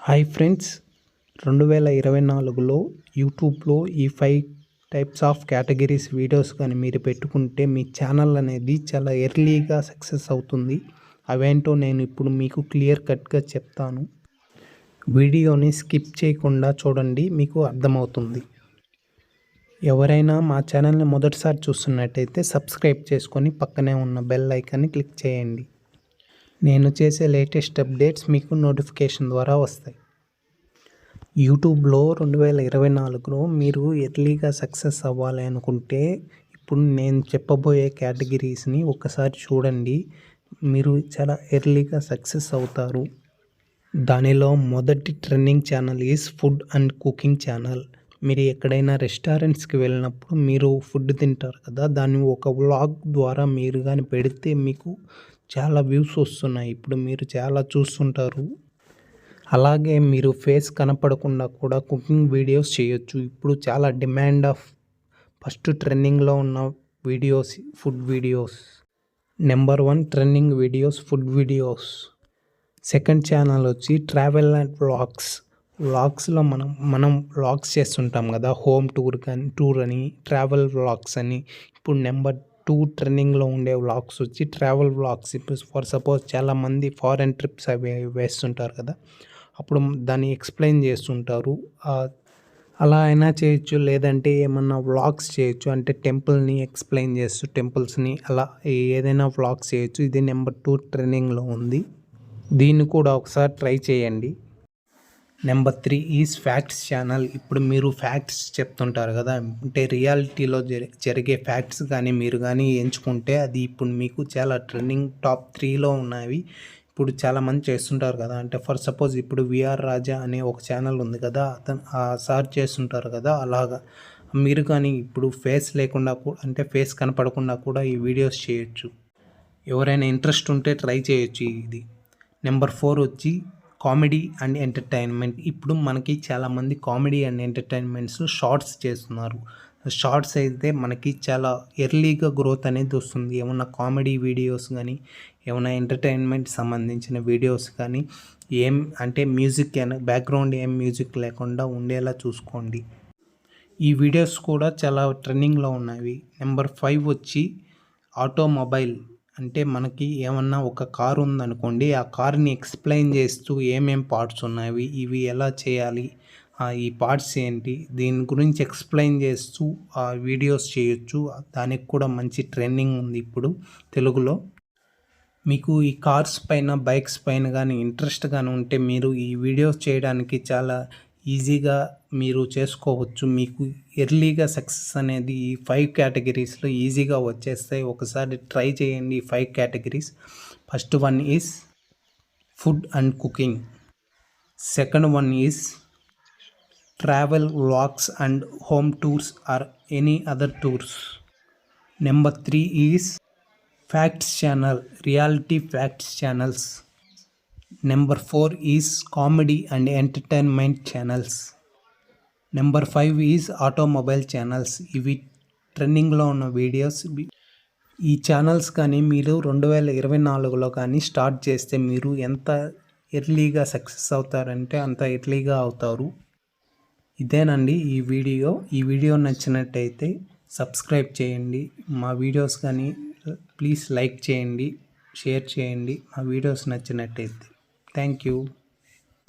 Hi friends, 2024లో యూట్యూబ్లో ఈ 5 types of categories videos కానీ మీరు పెట్టుకుంటే మీ ఛానల్ అనేది చాలా ఎర్లీగా సక్సెస్ అవుతుంది. అవేంటో నేను ఇప్పుడు మీకు క్లియర్ కట్గా చెప్తాను. వీడియోని స్కిప్ చేయకుండా చూడండి, మీకు అర్థమవుతుంది. ఎవరైనా మా ఛానల్ని మొదటిసారి చూస్తున్నట్టయితే సబ్స్క్రైబ్ చేసుకొని పక్కనే ఉన్న బెల్ ఐకాన్ని క్లిక్ చేయండి. నేను చేసే లేటెస్ట్ అప్డేట్స్ మీకు నోటిఫికేషన్ ద్వారా వస్తాయి. యూట్యూబ్లో 2024లో మీరు ఎర్లీగా సక్సెస్ అవ్వాలి అనుకుంటే ఇప్పుడు నేను చెప్పబోయే కేటగిరీస్ని ఒకసారి చూడండి. మీరు చాలా ఎర్లీగా సక్సెస్ అవుతారు. దానిలో మొదటి trending channel is food and cooking channel. మీరు ఎక్కడైనా రెస్టారెంట్స్కి వెళ్ళినప్పుడు మీరు ఫుడ్ తింటారు కదా, దాన్ని ఒక వ్లాగ్ ద్వారా మీరు కానీ పెడితే మీకు చాలా వ్యూస్ వస్తున్నాయి. ఇప్పుడు మీరు చాలా చూస్తుంటారు. అలాగే మీరు ఫేస్ కనపడకుండా కూడా కుకింగ్ వీడియోస్ చేయొచ్చు. ఇప్పుడు చాలా డిమాండ్ ఆఫ్ ఫస్ట్ ట్రెండింగ్లో ఉన్న videos food videos. Number 1 trending videos food videos. Second channel వచ్చి ట్రావెల్ అండ్ వ్లాగ్స్లో మనం వ్లాగ్స్ చేస్తుంటాం కదా, హోమ్ టూర్ అని, ట్రావెల్ వ్లాగ్స్ అని. ఇప్పుడు నెంబర్ 2 ట్రెండింగ్లో ఉండే వ్లాగ్స్ వచ్చి ట్రావెల్ వ్లాగ్స్. ఇప్పుడు ఫర్ సపోజ్ చాలామంది ఫారెన్ ట్రిప్స్ అవి వేస్తుంటారు కదా, అప్పుడు దాన్ని ఎక్స్ప్లెయిన్ చేస్తుంటారు. అలా అయినా చేయొచ్చు, లేదంటే ఏమన్నా వ్లాగ్స్ చేయొచ్చు, అంటే టెంపుల్ని ఎక్స్ప్లెయిన్ చేస్తూ టెంపుల్స్ని అలా ఏదైనా వ్లాగ్స్ చేయొచ్చు. ఇది నెంబర్ 2 ట్రెండింగ్లో ఉంది. దీన్ని కూడా ఒకసారి ట్రై చేయండి. Number 3 is facts channel. ఇప్పుడు మీరు ఫ్యాక్ట్స్ చెప్తుంటారు కదా, అంటే రియాలిటీలో జరిగే ఫ్యాక్ట్స్ కానీ మీరు కానీ ఎంచుకుంటే అది ఇప్పుడు మీకు చాలా ట్రెండింగ్ టాప్ 3లో ఉన్నవి. ఇప్పుడు చాలామంది చేస్తుంటారు కదా, అంటే ఫర్ సపోజ్ ఇప్పుడు విఆర్ రాజా అనే ఒక ఛానల్ ఉంది కదా, అతను ఆ సార్ చేస్తుంటారు కదా, అలాగా మీరు కానీ ఇప్పుడు ఫేస్ లేకుండా అంటే ఫేస్ కనపడకుండా కూడా ఈ వీడియోస్ చేయొచ్చు. ఎవరైనా ఇంట్రెస్ట్ ఉంటే ట్రై చేయొచ్చు ఇది. నెంబర్ 4 వచ్చి కామెడీ అండ్ ఎంటర్టైన్మెంట్. ఇప్పుడు మనకి చాలామంది కామెడీ అండ్ ఎంటర్టైన్మెంట్స్ షార్ట్స్ చేస్తున్నారు. షార్ట్స్ అయితే మనకి చాలా ఎర్లీగా గ్రోత్ అనేది వస్తుంది. ఏమన్నా కామెడీ వీడియోస్ కానీ, ఏమైనా ఎంటర్టైన్మెంట్ సంబంధించిన వీడియోస్ కానీ, అంటే మ్యూజిక్ బ్యాక్గ్రౌండ్ మ్యూజిక్ లేకుండా ఉండేలా చూసుకోండి. ఈ వీడియోస్ కూడా చాలా ట్రెండింగ్లో ఉన్నవి. నెంబర్ 5 వచ్చి ఆటోమొబైల్. అంటే మనకి ఏమన్నా ఒక కారు ఉందనుకోండి, ఆ కార్ని ఎక్స్ప్లెయిన్ చేస్తూ ఏమేం పార్ట్స్ ఉన్నవి, ఇవి ఎలా చేయాలి, ఈ పార్ట్స్ ఏంటి, దీని గురించి ఎక్స్ప్లెయిన్ చేస్తూ ఆ వీడియోస్ చేయొచ్చు. దానికి కూడా మంచి ట్రెండింగ్ ఉంది ఇప్పుడు తెలుగులో. మీకు ఈ కార్స్ పైన, బైక్స్ పైన కానీ ఇంట్రెస్ట్ కానీ ఉంటే మీరు ఈ వీడియోస్ చేయడానికి చాలా ఈజీగా మీరు చేసుకోవచ్చు. మీకు ఎర్లీగా సక్సెస్ అనేది ఈ 5 కేటగిరీస్లో ఈజీగా వచ్చేస్తాయి. ఒకసారి ట్రై చేయండి ఈ 5 categories. First one is food and cooking. Second one is travel vlogs and home tours or any other tours. Number 3 is facts channel, reality facts channels. Number 4 is comedy and entertainment channels. Number 5 is automobile channels. ఇవి ట్రెండింగ్లో ఉన్న videos. ఈ channels కానీ మీరు 2024లో కానీ start చేస్తే మీరు ఎంత ఎర్లీగా సక్సెస్ అవుతారంటే అంత ఎర్లీగా అవుతారు. ఇదేనండి ఈ వీడియో. ఈ వీడియో నచ్చినట్టయితే సబ్స్క్రైబ్ చేయండి. మా వీడియోస్ కానీ ప్లీజ్ లైక్ చేయండి, షేర్ చేయండి మా వీడియోస్ నచ్చినట్టయితే. Thank you.